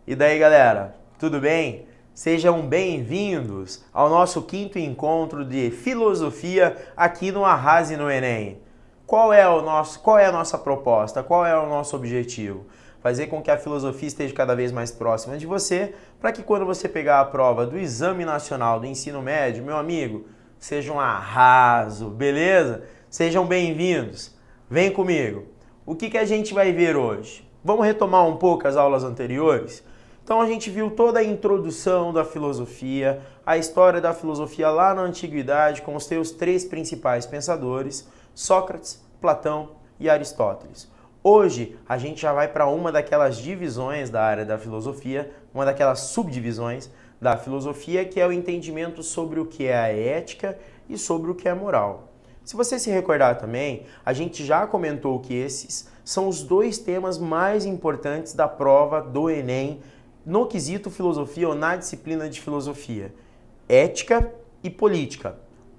E daí, galera, tudo bem? Sejam bem-vindos ao nosso quinto encontro de filosofia aqui no Arrase no Enem. Qual é a nossa proposta? Qual é o nosso objetivo? Fazer com que a filosofia esteja cada vez mais próxima de você, para que quando você pegar a prova do Exame Nacional do Ensino Médio, meu amigo, seja um arraso, beleza? Sejam bem-vindos. Vem comigo. O que a gente vai ver hoje? Vamos retomar um pouco as aulas anteriores? Então a gente viu toda a introdução da filosofia, a história da filosofia lá na antiguidade com os seus três principais pensadores, Sócrates, Platão e Aristóteles. Hoje a gente já vai para uma daquelas divisões da área da filosofia, uma daquelas subdivisões da filosofia, que é o entendimento sobre o que é a ética e sobre o que é a moral. Se você se recordar também, a gente já comentou que esses são os dois temas mais importantes da prova do Enem no quesito filosofia ou na disciplina de filosofia, ética e política.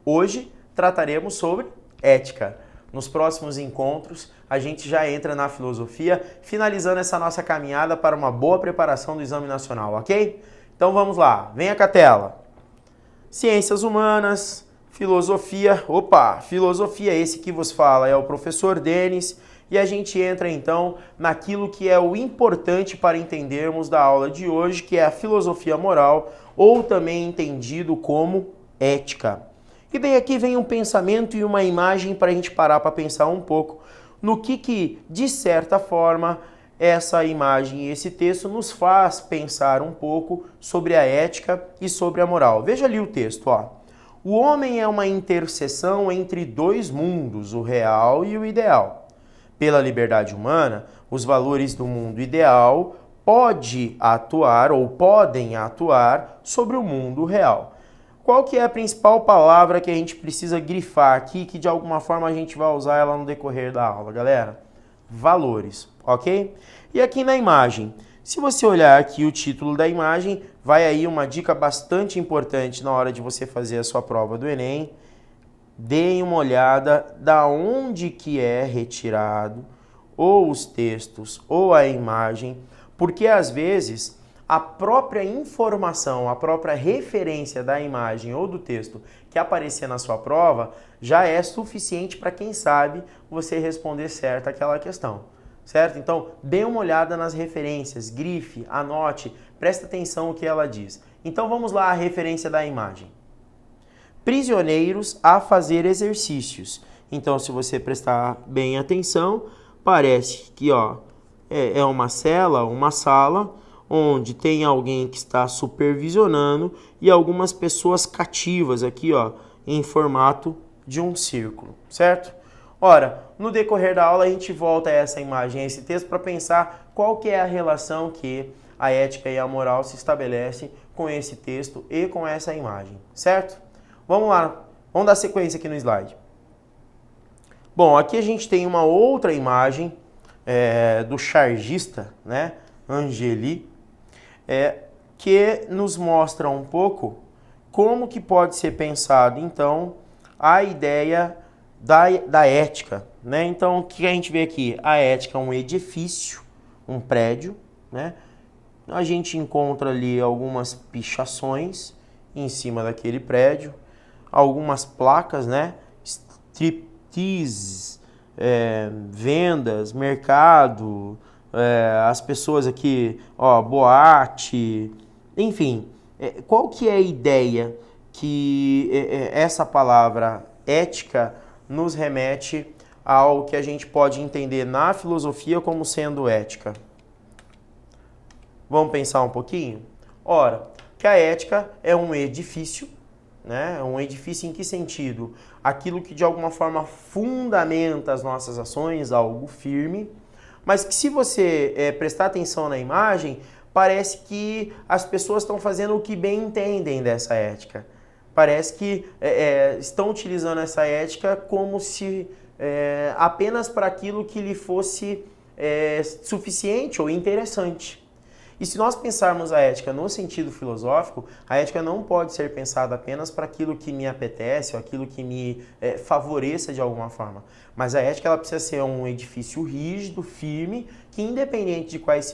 Hoje trataremos sobre ética. Nos próximos encontros, a gente já entra na filosofia, finalizando essa nossa caminhada para uma boa preparação do Exame Nacional, ok? Então vamos lá, venha com a tela. Ciências humanas, filosofia, filosofia, esse que vos fala é o professor Denis, e a gente entra então naquilo que é o importante para entendermos da aula de hoje, que é a filosofia moral, ou também entendido como ética. E daí aqui vem um pensamento e uma imagem para a gente parar para pensar um pouco no que, de certa forma, essa imagem e esse texto nos faz pensar um pouco sobre a ética e sobre a moral. Veja ali o texto, ó. O homem é uma interseção entre dois mundos, o real e o ideal. Pela liberdade humana, os valores do mundo ideal podem atuar sobre o mundo real. Qual que é a principal palavra que a gente precisa grifar aqui, que de alguma forma a gente vai usar ela no decorrer da aula, galera? Valores, ok? E aqui na imagem, se você olhar aqui o título da imagem, vai aí uma dica bastante importante na hora de você fazer a sua prova do Enem. Deem uma olhada da onde que é retirado ou os textos ou a imagem, porque às vezes a própria informação, a própria referência da imagem ou do texto que aparecer na sua prova já é suficiente para, quem sabe, você responder certo aquela questão, certo? Então, dê uma olhada nas referências, grife, anote, presta atenção no que ela diz. Então vamos lá a referência da imagem. Prisioneiros a fazer exercícios. Então, se você prestar bem atenção, parece que é uma cela, uma sala, onde tem alguém que está supervisionando e algumas pessoas cativas aqui, em formato de um círculo, certo? Ora, no decorrer da aula a gente volta a essa imagem, a esse texto, para pensar qual que é a relação que a ética e a moral se estabelece com esse texto e com essa imagem, certo? Vamos lá, vamos dar sequência aqui no slide. Bom, aqui a gente tem uma outra imagem do chargista, né, Angeli, que nos mostra um pouco como que pode ser pensado, então, a ideia da ética, né? Então, o que a gente vê aqui? A ética é um edifício, um prédio, né? A gente encontra ali algumas pichações em cima daquele prédio, algumas placas, né? Striptease, vendas, mercado, as pessoas aqui, boate, enfim. Qual que é a ideia que essa palavra ética nos remete ao que a gente pode entender na filosofia como sendo ética? Vamos pensar um pouquinho? Ora, que a ética é um edifício, né? Um edifício em que sentido? Aquilo que de alguma forma fundamenta as nossas ações, algo firme, mas que se você prestar atenção na imagem, parece que as pessoas estão fazendo o que bem entendem dessa ética. Parece que estão utilizando essa ética como se apenas para aquilo que lhe fosse suficiente ou interessante. E se nós pensarmos a ética no sentido filosófico, a ética não pode ser pensada apenas para aquilo que me apetece ou aquilo que me favoreça de alguma forma. Mas a ética ela precisa ser um edifício rígido, firme, que independente de quais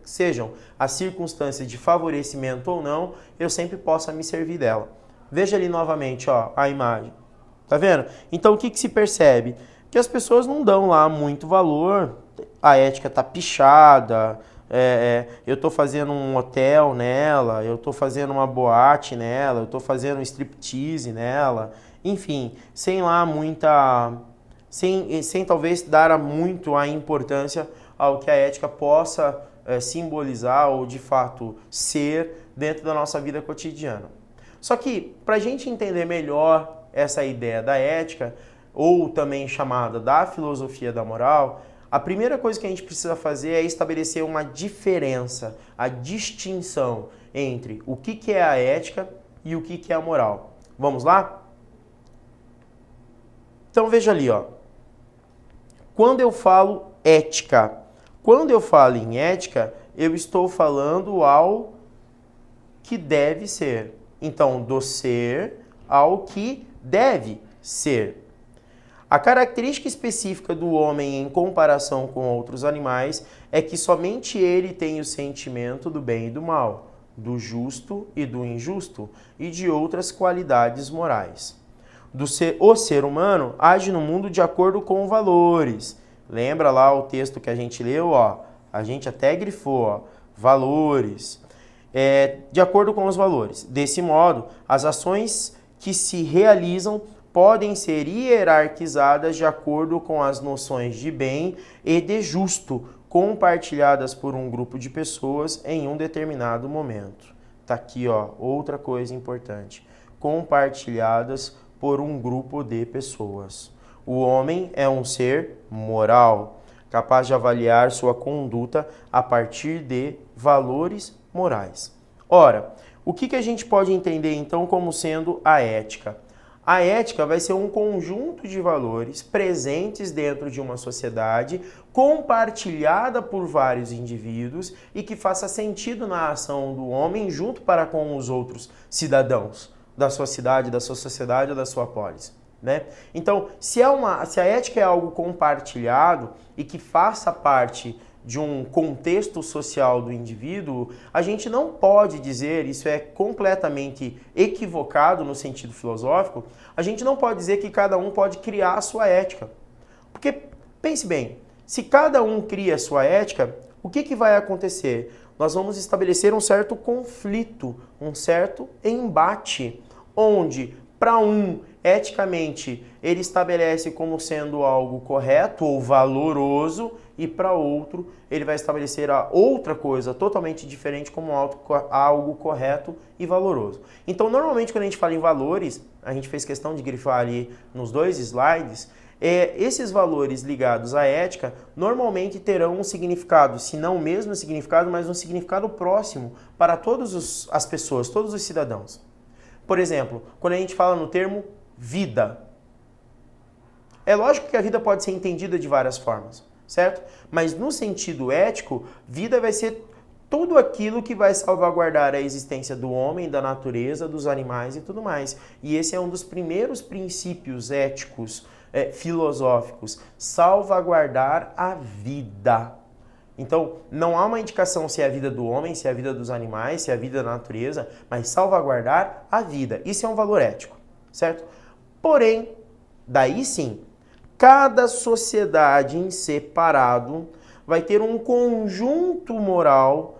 sejam as circunstâncias de favorecimento ou não, eu sempre possa me servir dela. Veja ali novamente ó, a imagem. Tá vendo? Então o que se percebe? Que as pessoas não dão lá muito valor, a ética tá pichada, eu estou fazendo um hotel nela, eu estou fazendo uma boate nela, eu estou fazendo um striptease nela, enfim, sem lá muita... Sem talvez dar muito a importância ao que a ética possa simbolizar ou de fato ser dentro da nossa vida cotidiana. Só que para a gente entender melhor essa ideia da ética, ou também chamada da filosofia da moral, a primeira coisa que a gente precisa fazer é estabelecer uma diferença, a distinção entre o que é a ética e o que é a moral. Vamos lá? Então veja ali, ó. Quando eu falo ética, quando eu falo em ética, eu estou falando ao que deve ser. Então, do ser ao que deve ser. A característica específica do homem em comparação com outros animais é que somente ele tem o sentimento do bem e do mal, do justo e do injusto e de outras qualidades morais. O ser humano age no mundo de acordo com valores. Lembra lá o texto que a gente leu? Ó, a gente até grifou, ó, valores. De acordo com os valores. Desse modo, as ações que se realizam podem ser hierarquizadas de acordo com as noções de bem e de justo, compartilhadas por um grupo de pessoas em um determinado momento. Tá aqui, ó, outra coisa importante. Compartilhadas por um grupo de pessoas. O homem é um ser moral, capaz de avaliar sua conduta a partir de valores morais. Ora, o que a gente pode entender então como sendo a ética? A ética vai ser um conjunto de valores presentes dentro de uma sociedade, compartilhada por vários indivíduos e que faça sentido na ação do homem junto para com os outros cidadãos da sua cidade, da sua sociedade ou da sua polis. Né? Então, se a ética é algo compartilhado e que faça parte de um contexto social do indivíduo, a gente não pode dizer, isso é completamente equivocado no sentido filosófico, a gente não pode dizer que cada um pode criar a sua ética. Porque, pense bem, se cada um cria a sua ética, o que vai acontecer? Nós vamos estabelecer um certo conflito, um certo embate, onde, para um, eticamente, ele estabelece como sendo algo correto ou valoroso, e para outro, ele vai estabelecer a outra coisa totalmente diferente como algo correto e valoroso. Então, normalmente, quando a gente fala em valores, a gente fez questão de grifar ali nos 2 slides, esses valores ligados à ética normalmente terão um significado, se não o mesmo significado, mas um significado próximo para todas as pessoas, todos os cidadãos. Por exemplo, quando a gente fala no termo vida, é lógico que a vida pode ser entendida de várias formas, certo? Mas no sentido ético, vida vai ser tudo aquilo que vai salvaguardar a existência do homem, da natureza, dos animais e tudo mais. E esse é um dos primeiros princípios éticos, filosóficos, salvaguardar a vida. Então, não há uma indicação se é a vida do homem, se é a vida dos animais, se é a vida da natureza, mas salvaguardar a vida. Isso é um valor ético, certo? Porém, daí sim, cada sociedade em separado vai ter um conjunto moral,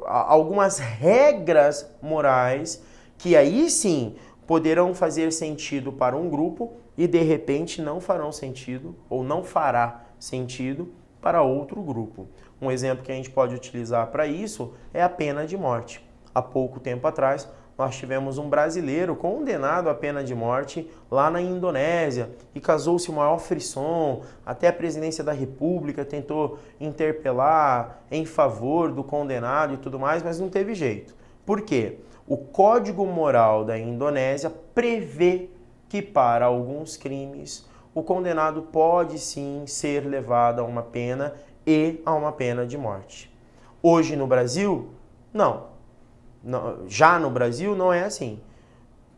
algumas regras morais que aí sim poderão fazer sentido para um grupo e de repente não farão sentido ou não fará sentido para outro grupo. Um exemplo que a gente pode utilizar para isso é a pena de morte. Há pouco tempo atrás, nós tivemos um brasileiro condenado à pena de morte lá na Indonésia e causou-se o maior frisson, até a presidência da República tentou interpelar em favor do condenado e tudo mais, mas não teve jeito. Por quê? O Código Moral da Indonésia prevê que para alguns crimes o condenado pode sim ser levado a uma pena e a uma pena de morte. Hoje no Brasil, não. Já no Brasil não é assim.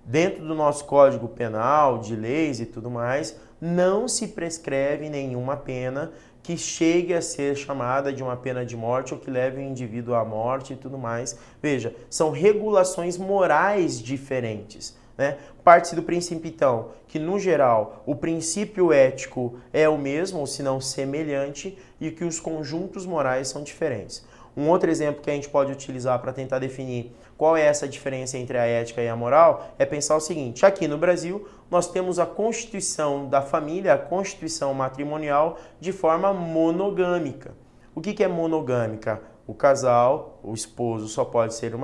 Dentro do nosso Código Penal, de leis e tudo mais, não se prescreve nenhuma pena que chegue a ser chamada de uma pena de morte ou que leve o indivíduo à morte e tudo mais. Veja, são regulações morais diferentes, né? Parte-se do princípio, então, que no geral o princípio ético é o mesmo, ou se não semelhante, e que os conjuntos morais são diferentes. Um outro exemplo que a gente pode utilizar para tentar definir qual é essa diferença entre a ética e a moral é pensar o seguinte: aqui no Brasil nós temos a constituição da família, a constituição matrimonial de forma monogâmica. O que é monogâmica? O casal, o esposo só pode ter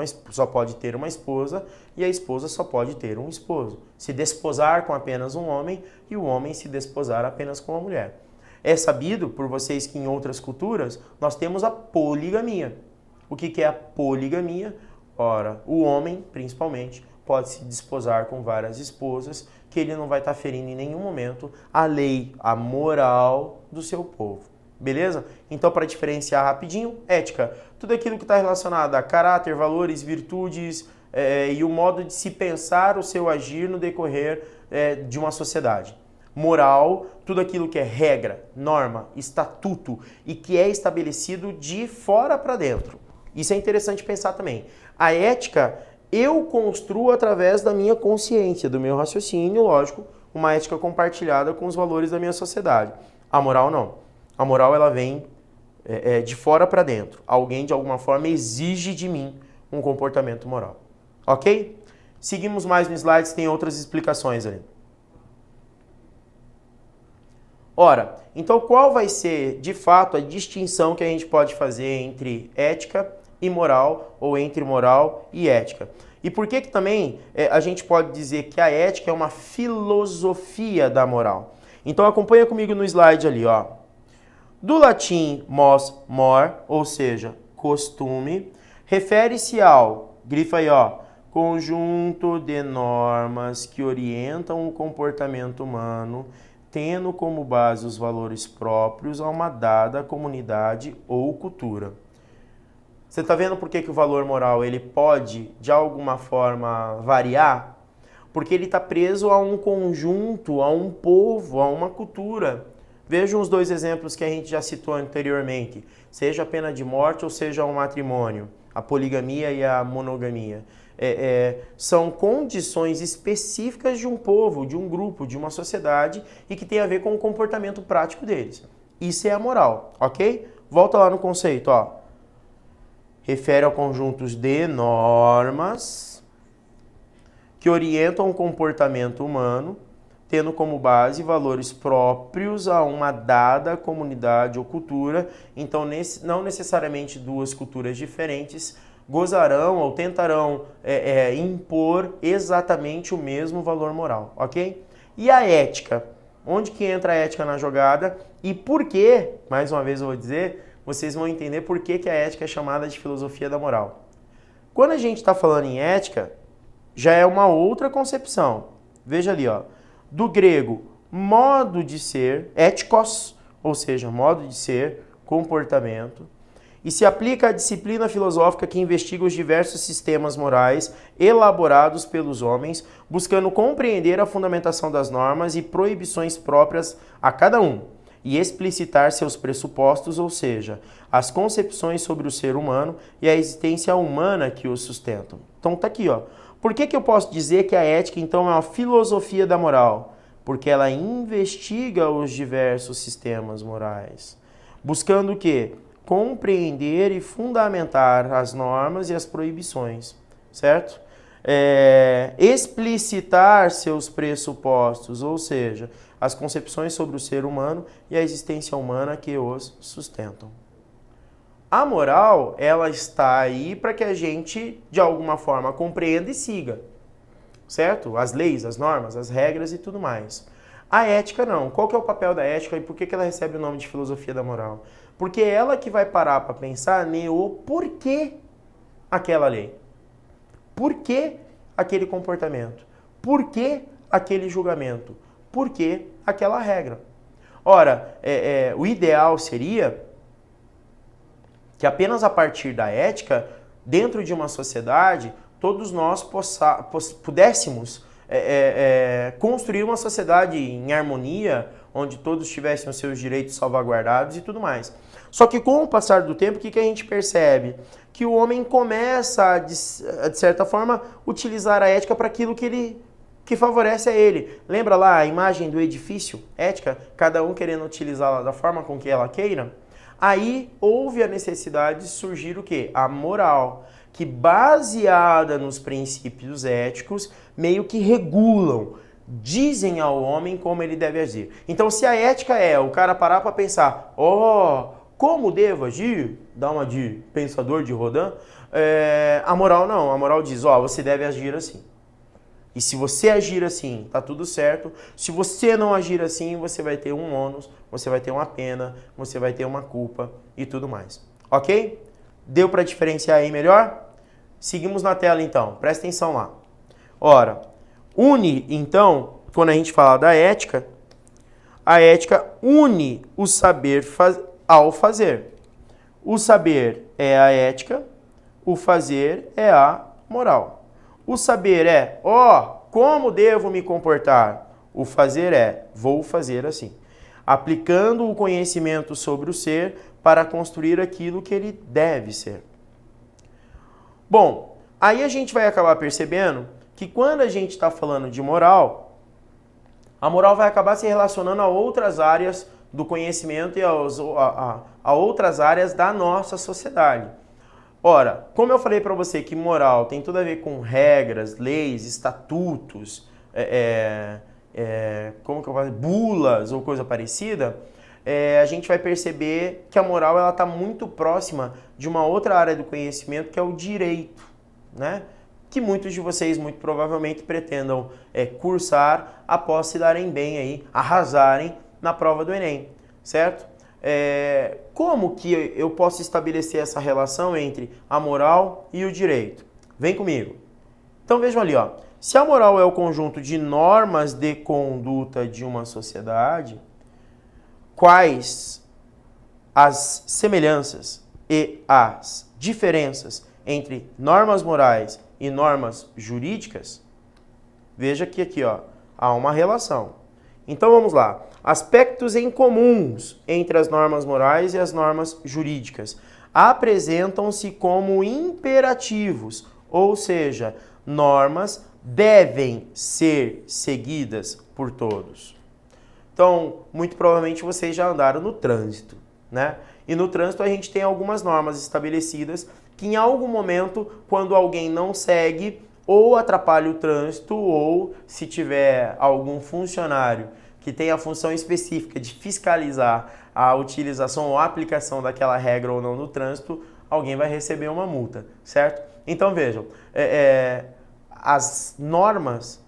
uma esposa e a esposa só pode ter um esposo. Se desposar com apenas um homem e o homem se desposar apenas com uma mulher. É sabido por vocês que em outras culturas nós temos a poligamia. O que é a poligamia? Ora, o homem, principalmente, pode se desposar com várias esposas, que ele não vai estar ferindo em nenhum momento a lei, a moral do seu povo. Beleza? Então, para diferenciar rapidinho, ética. Tudo aquilo que está relacionado a caráter, valores, virtudes e o modo de se pensar o seu agir no decorrer de uma sociedade. Moral, tudo aquilo que é regra, norma, estatuto e que é estabelecido de fora para dentro. Isso é interessante pensar também. A ética eu construo através da minha consciência, do meu raciocínio, lógico, uma ética compartilhada com os valores da minha sociedade. A moral não. A moral ela vem de fora para dentro. Alguém de alguma forma exige de mim um comportamento moral. Ok? Seguimos mais no slide, tem outras explicações ali. Ora, então qual vai ser, de fato, a distinção que a gente pode fazer entre ética e moral, ou entre moral e ética? E por que também a gente pode dizer que a ética é uma filosofia da moral? Então acompanha comigo no slide ali, ó. Do latim mos, mor, ou seja, costume, refere-se ao, grifa aí, ó, conjunto de normas que orientam o comportamento humano, tendo como base os valores próprios a uma dada comunidade ou cultura. Você está vendo por que o valor moral ele pode, de alguma forma, variar? Porque ele está preso a um conjunto, a um povo, a uma cultura. Vejam os dois exemplos que a gente já citou anteriormente, seja a pena de morte ou seja o matrimônio, a poligamia e a monogamia. São condições específicas de um povo, de um grupo, de uma sociedade e que tem a ver com o comportamento prático deles. Isso é a moral, ok? Volta lá no conceito, ó. Refere a conjuntos de normas que orientam o comportamento humano, tendo como base valores próprios a uma dada comunidade ou cultura. Então, não necessariamente duas culturas diferentes gozarão ou tentarão impor exatamente o mesmo valor moral, ok? E a ética? Onde que entra a ética na jogada e por que, mais uma vez eu vou dizer, vocês vão entender por que a ética é chamada de filosofia da moral. Quando a gente está falando em ética, já é uma outra concepção. Veja ali, ó, do grego modo de ser, éticos, ou seja, modo de ser, comportamento, e se aplica à disciplina filosófica que investiga os diversos sistemas morais elaborados pelos homens, buscando compreender a fundamentação das normas e proibições próprias a cada um, e explicitar seus pressupostos, ou seja, as concepções sobre o ser humano e a existência humana que o sustentam. Então tá aqui, ó. Por que eu posso dizer que a ética, então, é uma filosofia da moral? Porque ela investiga os diversos sistemas morais, buscando o quê? Compreender e fundamentar as normas e as proibições, certo? Explicitar seus pressupostos, ou seja, as concepções sobre o ser humano e a existência humana que os sustentam. A moral, ela está aí para que a gente, de alguma forma, compreenda e siga, certo? As leis, as normas, as regras e tudo mais. A ética não. Qual que é o papel da ética e por que ela recebe o nome de filosofia da moral? Porque é ela que vai parar para pensar no porquê aquela lei. Por que aquele comportamento? Por que aquele julgamento? Por que aquela regra? Ora, o ideal seria que apenas a partir da ética, dentro de uma sociedade, todos nós pudéssemos construir uma sociedade em harmonia, onde todos tivessem os seus direitos salvaguardados e tudo mais. Só que com o passar do tempo, o que a gente percebe? Que o homem começa a, de certa forma, utilizar a ética para aquilo que favorece a ele. Lembra lá a imagem do edifício? Ética, cada um querendo utilizá-la da forma com que ela queira? Aí houve a necessidade de surgir o quê? A moral, que baseada nos princípios éticos, meio que regulam, dizem ao homem como ele deve agir. Então, se a ética é o cara parar para pensar, como devo agir? Dá uma de pensador de Rodin. A moral não, a moral diz, você deve agir assim. E se você agir assim, tá tudo certo. Se você não agir assim, você vai ter um ônus, você vai ter uma pena, você vai ter uma culpa e tudo mais. Ok? Deu para diferenciar aí melhor? Seguimos na tela então, presta atenção lá. Ora, une então, quando a gente fala da ética, a ética une o saber ao fazer. O saber é a ética, o fazer é a moral. O saber é, como devo me comportar? O fazer é, vou fazer assim. Aplicando o conhecimento sobre o ser para construir aquilo que ele deve ser. Bom, aí a gente vai acabar percebendo que quando a gente está falando de moral, a moral vai acabar se relacionando a outras áreas do conhecimento e a outras áreas da nossa sociedade. Ora, como eu falei para você que moral tem tudo a ver com regras, leis, estatutos, como que eu falo? Bulas ou coisa parecida, a gente vai perceber que a moral ela está muito próxima de uma outra área do conhecimento que é o direito, né? Que muitos de vocês muito provavelmente pretendam cursar após se darem bem aí, arrasarem na prova do Enem, certo? Como que eu posso estabelecer essa relação entre a moral e o direito? Vem comigo. Então vejam ali, se a moral é o conjunto de normas de conduta de uma sociedade, quais as semelhanças e as diferenças entre normas morais e normas jurídicas? Veja que aqui há uma relação. Então vamos lá. Aspectos em comuns entre as normas morais e as normas jurídicas apresentam-se como imperativos, ou seja, normas devem ser seguidas por todos. Então, muito provavelmente vocês já andaram no trânsito, né? E no trânsito a gente tem algumas normas estabelecidas que em algum momento, quando alguém não segue, ou atrapalha o trânsito, ou se tiver algum funcionário que tem a função específica de fiscalizar a utilização ou a aplicação daquela regra ou não no trânsito, alguém vai receber uma multa, certo? Então vejam, as normas,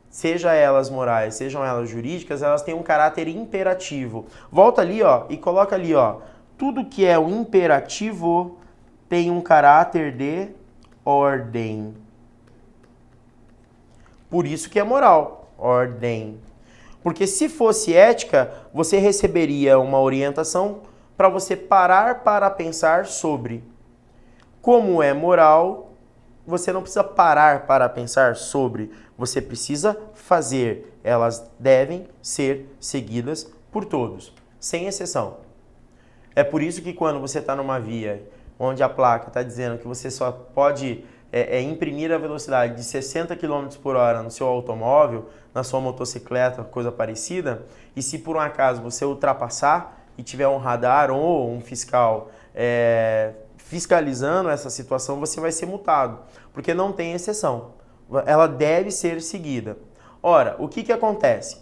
seja elas morais, sejam elas jurídicas, elas têm um caráter imperativo. Volta ali e coloca ali, tudo que é um imperativo tem um caráter de ordem. Por isso que é moral, ordem. Porque se fosse ética, você receberia uma orientação para você parar para pensar sobre. Como é moral, você não precisa parar para pensar sobre, você precisa fazer. Elas devem ser seguidas por todos, sem exceção. É por isso que quando você está numa via onde a placa está dizendo que você só pode imprimir a velocidade de 60 km por hora no seu automóvel, na sua motocicleta, coisa parecida, e se por um acaso você ultrapassar e tiver um radar ou um fiscal fiscalizando essa situação, você vai ser multado, porque não tem exceção. Ela deve ser seguida. Ora, o que acontece?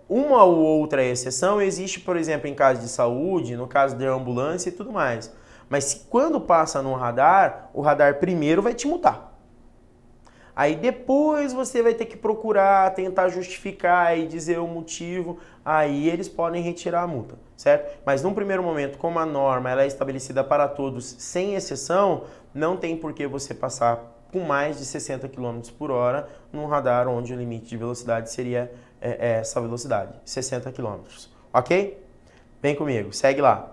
Uma ou outra exceção existe, por exemplo, em caso de saúde, no caso de ambulância e tudo mais. Mas quando passa no radar, o radar primeiro vai te multar. Aí depois você vai ter que procurar, tentar justificar e dizer o motivo, aí eles podem retirar a multa, certo? Mas num primeiro momento, como a norma ela é estabelecida para todos sem exceção, não tem por que você passar com mais de 60 km por hora num radar onde o limite de velocidade seria essa velocidade, 60 km, ok? Vem comigo, segue lá.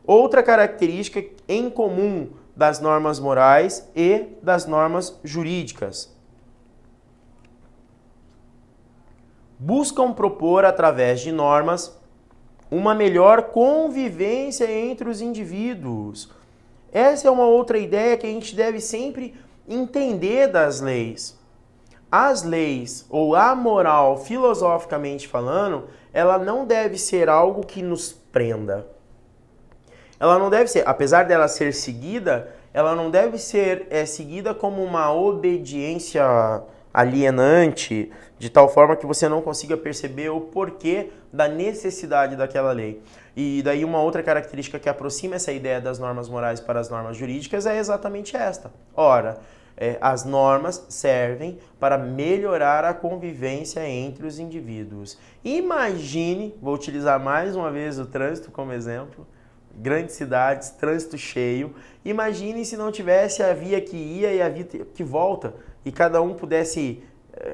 Outra característica em comum das normas morais e das normas jurídicas. Buscam propor, através de normas, uma melhor convivência entre os indivíduos. Essa é uma outra ideia que a gente deve sempre entender das leis. As leis, ou a moral, filosoficamente falando, ela não deve ser algo que nos prenda. Ela não deve ser, apesar dela ser seguida, ela não deve ser seguida como uma obediência alienante, de tal forma que você não consiga perceber o porquê da necessidade daquela lei. E daí uma outra característica que aproxima essa ideia das normas morais para as normas jurídicas é exatamente esta. Ora, as normas servem para melhorar a convivência entre os indivíduos. Imagine, vou utilizar mais uma vez o trânsito como exemplo, grandes cidades, trânsito cheio. Imagine se não tivesse a via que ia e a via que volta e cada um pudesse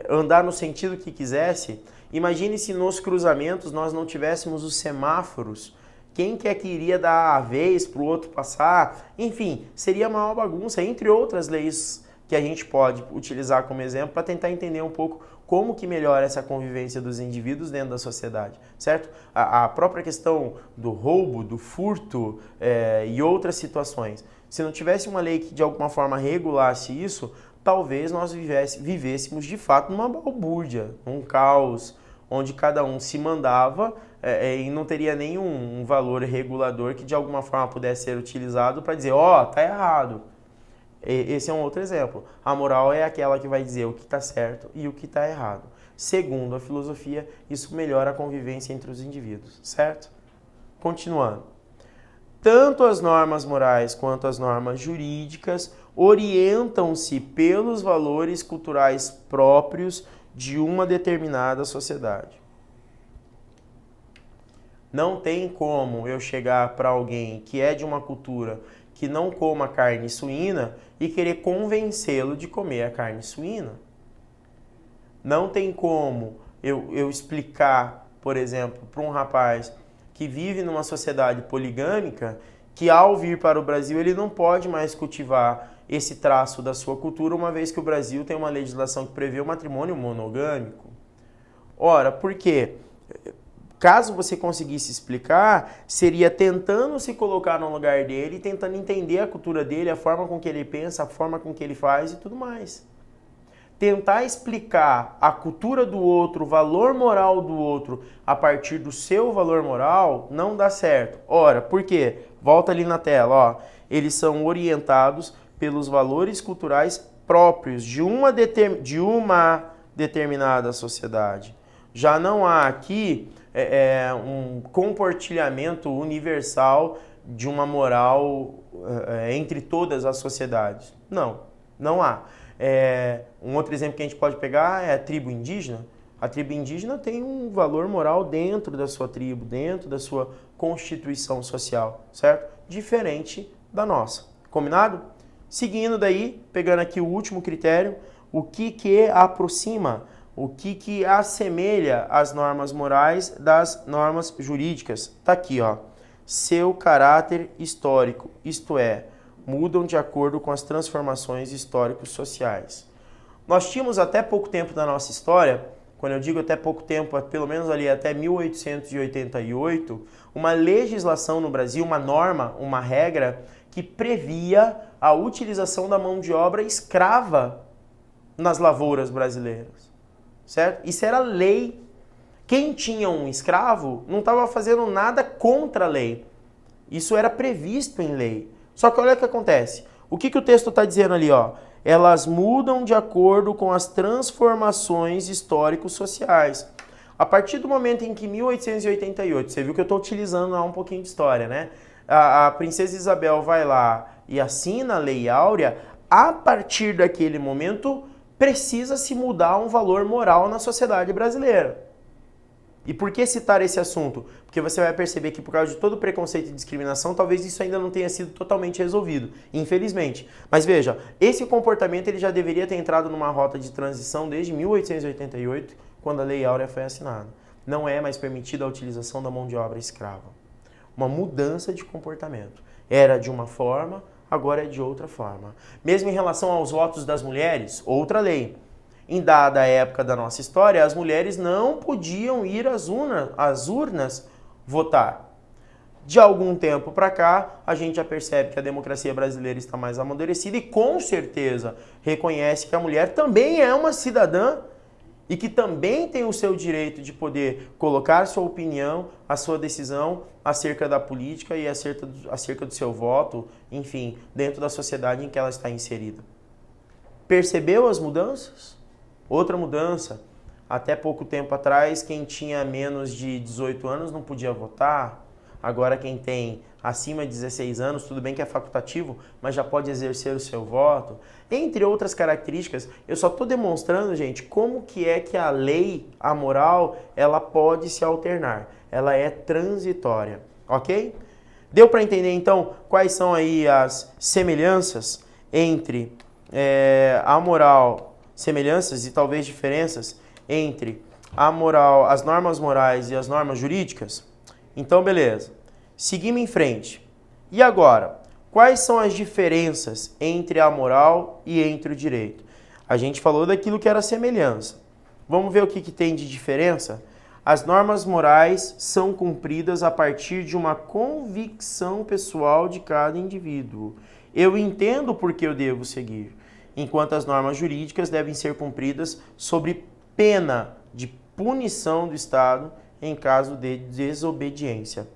andar no sentido que quisesse. Imagine se nos cruzamentos nós não tivéssemos os semáforos. Quem quer que iria dar a vez para o outro passar? Enfim, seria uma maior bagunça, entre outras leis que a gente pode utilizar como exemplo para tentar entender um pouco como que melhora essa convivência dos indivíduos dentro da sociedade, certo? A própria questão do roubo, do furto e outras situações. Se não tivesse uma lei que de alguma forma regulasse isso, talvez nós vivêssemos de fato numa balbúrdia, num caos, onde cada um se mandava e não teria nenhum valor regulador que de alguma forma pudesse ser utilizado para dizer, ó, tá errado. Esse é um outro exemplo. A moral é aquela que vai dizer o que está certo e o que está errado. Segundo a filosofia, isso melhora a convivência entre os indivíduos, certo? Continuando. Tanto as normas morais quanto as normas jurídicas orientam-se pelos valores culturais próprios de uma determinada sociedade. Não tem como eu chegar para alguém que é de uma cultura que não coma carne suína e querer convencê-lo de comer a carne suína. Não tem como eu explicar, por exemplo, para um rapaz que vive numa sociedade poligâmica que ao vir para o Brasil ele não pode mais cultivar esse traço da sua cultura, uma vez que o Brasil tem uma legislação que prevê o matrimônio monogâmico. Ora, por quê? Caso você conseguisse explicar, seria tentando se colocar no lugar dele, tentando entender a cultura dele, a forma com que ele pensa, a forma com que ele faz e tudo mais. Tentar explicar a cultura do outro, o valor moral do outro, a partir do seu valor moral, não dá certo. Ora, por quê? Volta ali na tela, ó. Eles são orientados pelos valores culturais próprios de uma determinada sociedade. Já não há aqui um compartilhamento universal de uma moral entre todas as sociedades. Não, não há. Um outro exemplo que a gente pode pegar é a tribo indígena. A tribo indígena tem um valor moral dentro da sua tribo, dentro da sua constituição social, certo? Diferente da nossa. Combinado? Seguindo daí, pegando aqui o último critério, o que aproxima, o que assemelha as normas morais das normas jurídicas. Tá aqui, ó. Seu caráter histórico, isto é, mudam de acordo com as transformações históricos sociais. Nós tínhamos até pouco tempo da nossa história, quando eu digo até pouco tempo, pelo menos ali até 1888, uma legislação no Brasil, uma norma, uma regra que previa a utilização da mão de obra escrava nas lavouras brasileiras, certo? Isso era lei. Quem tinha um escravo não estava fazendo nada contra a lei. Isso era previsto em lei. Só que olha o que acontece. O que o texto está dizendo ali, ó? Elas mudam de acordo com as transformações históricos sociais. A partir do momento em que 1888, você viu que eu estou utilizando lá um pouquinho de história, né? A princesa Isabel vai lá e assina a Lei Áurea, a partir daquele momento precisa se mudar um valor moral na sociedade brasileira. E por que citar esse assunto? Porque você vai perceber que por causa de todo o preconceito e discriminação, talvez isso ainda não tenha sido totalmente resolvido, infelizmente. Mas veja, esse comportamento ele já deveria ter entrado numa rota de transição desde 1888, quando a Lei Áurea foi assinada. Não é mais permitida a utilização da mão de obra escrava. uma mudança de comportamento. Era de uma forma, agora é de outra forma. Mesmo em relação aos votos das mulheres, outra lei. Em dada época da nossa história, as mulheres não podiam ir às urnas votar. De algum tempo para cá, a gente já percebe que a democracia brasileira está mais amadurecida e com certeza reconhece que a mulher também é uma cidadã e que também tem o seu direito de poder colocar sua opinião, a sua decisão acerca da política e acerca do seu voto, enfim, dentro da sociedade em que ela está inserida. Percebeu as mudanças? Outra mudança, até pouco tempo atrás, quem tinha menos de 18 anos não podia votar. Agora quem tem acima de 16 anos, tudo bem que é facultativo, mas já pode exercer o seu voto. Entre outras características, eu só estou demonstrando, gente, como que é que a lei, a moral, ela pode se alternar. Ela é transitória, ok? Deu para entender, então, quais são aí as semelhanças entre a moral, semelhanças e talvez diferenças entre a moral, as normas morais e as normas jurídicas? Então, beleza. Seguimos em frente. E agora, quais são as diferenças entre a moral e entre o direito? A gente falou daquilo que era semelhança. Vamos ver o que tem de diferença? As normas morais são cumpridas a partir de uma convicção pessoal de cada indivíduo. Eu entendo por que eu devo seguir, enquanto as normas jurídicas devem ser cumpridas sob pena de punição do Estado em caso de desobediência.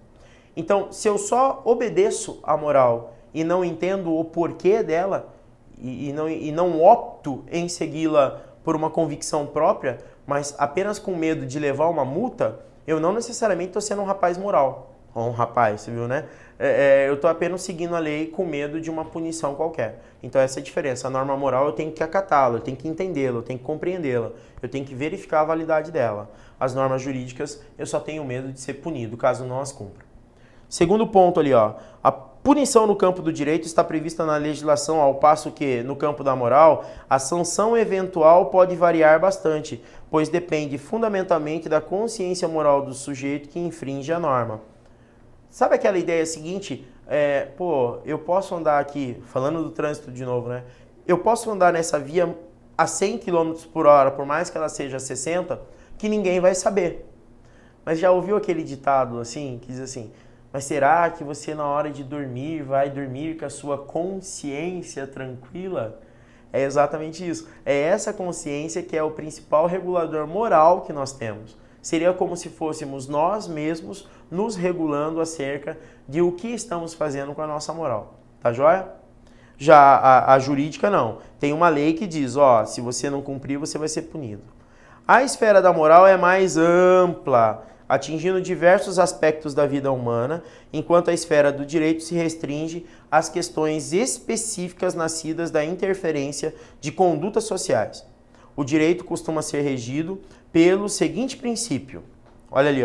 Então, se eu só obedeço à moral e não entendo o porquê dela e não opto em segui-la por uma convicção própria, mas apenas com medo de levar uma multa, eu não necessariamente estou sendo um rapaz moral. Ou um rapaz, você viu, né? Eu estou apenas seguindo a lei com medo de uma punição qualquer. Então essa é a diferença. A norma moral eu tenho que acatá-la, eu tenho que entendê-la, eu tenho que compreendê-la, eu tenho que verificar a validade dela. As normas jurídicas eu só tenho medo de ser punido caso não as cumpra. Segundo ponto ali, ó, a punição no campo do direito está prevista na legislação, ao passo que, no campo da moral, a sanção eventual pode variar bastante, pois depende fundamentalmente da consciência moral do sujeito que infringe a norma. Sabe aquela ideia seguinte, eu posso andar aqui, falando do trânsito de novo, né? Eu posso andar nessa via a 100 km por hora, por mais que ela seja 60, que ninguém vai saber. Mas já ouviu aquele ditado assim, que diz assim, mas será que você na hora de dormir vai dormir com a sua consciência tranquila? É exatamente isso. É essa consciência que é o principal regulador moral que nós temos. Seria como se fôssemos nós mesmos nos regulando acerca de o que estamos fazendo com a nossa moral. Tá joia? Já a jurídica não. Tem uma lei que diz, se você não cumprir, você vai ser punido. A esfera da moral é mais ampla, atingindo diversos aspectos da vida humana, enquanto a esfera do direito se restringe às questões específicas nascidas da interferência de condutas sociais. O direito costuma ser regido pelo seguinte princípio. Olha ali,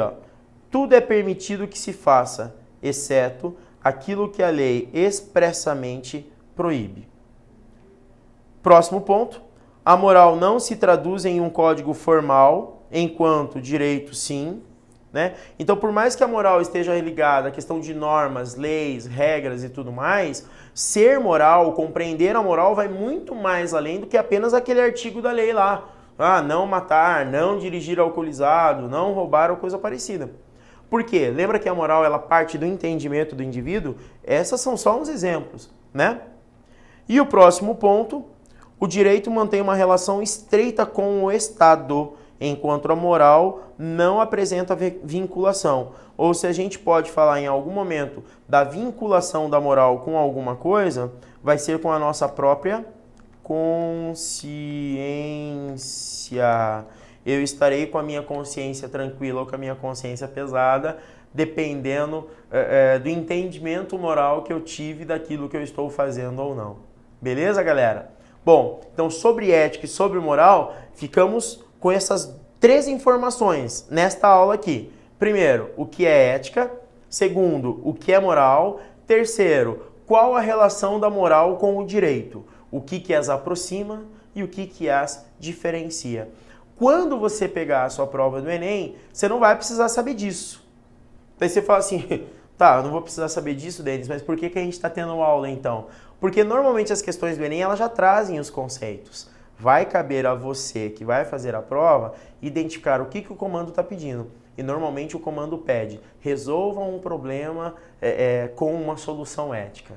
tudo é permitido que se faça, exceto aquilo que a lei expressamente proíbe. Próximo ponto. A moral não se traduz em um código formal, enquanto direito sim. Né? Então, por mais que a moral esteja ligada à questão de normas, leis, regras e tudo mais, ser moral, compreender a moral vai muito mais além do que apenas aquele artigo da lei lá. Não matar, não dirigir alcoolizado, não roubar ou coisa parecida. Por quê? Lembra que a moral ela parte do entendimento do indivíduo? Essas são só uns exemplos, né? E o próximo ponto, o direito mantém uma relação estreita com o Estado, enquanto a moral não apresenta vinculação. Ou se a gente pode falar em algum momento da vinculação da moral com alguma coisa, vai ser com a nossa própria consciência. Eu estarei com a minha consciência tranquila ou com a minha consciência pesada, dependendo do entendimento moral que eu tive daquilo que eu estou fazendo ou não. Beleza, galera? Bom, então sobre ética e sobre moral, ficamos com essas 3 informações nesta aula aqui. Primeiro, o que é ética. Segundo, o que é moral. Terceiro, qual a relação da moral com o direito. O que as aproxima e o que as diferencia. Quando você pegar a sua prova do Enem, você não vai precisar saber disso. Daí você fala assim, Tá, eu não vou precisar saber disso, Denis, mas por que que a gente está tendo aula então? Porque normalmente as questões do Enem elas já trazem os conceitos. Vai caber a você que vai fazer a prova identificar o que o comando está pedindo. E normalmente o comando pede, resolva um problema com uma solução ética.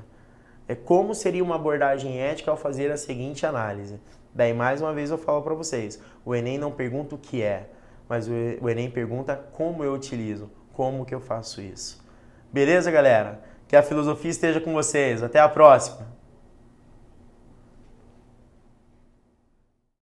Como seria uma abordagem ética ao fazer a seguinte análise? Daí mais uma vez eu falo para vocês, o Enem não pergunta o que é, mas o Enem pergunta como eu utilizo, como que eu faço isso. Beleza, galera? Que a filosofia esteja com vocês. Até a próxima!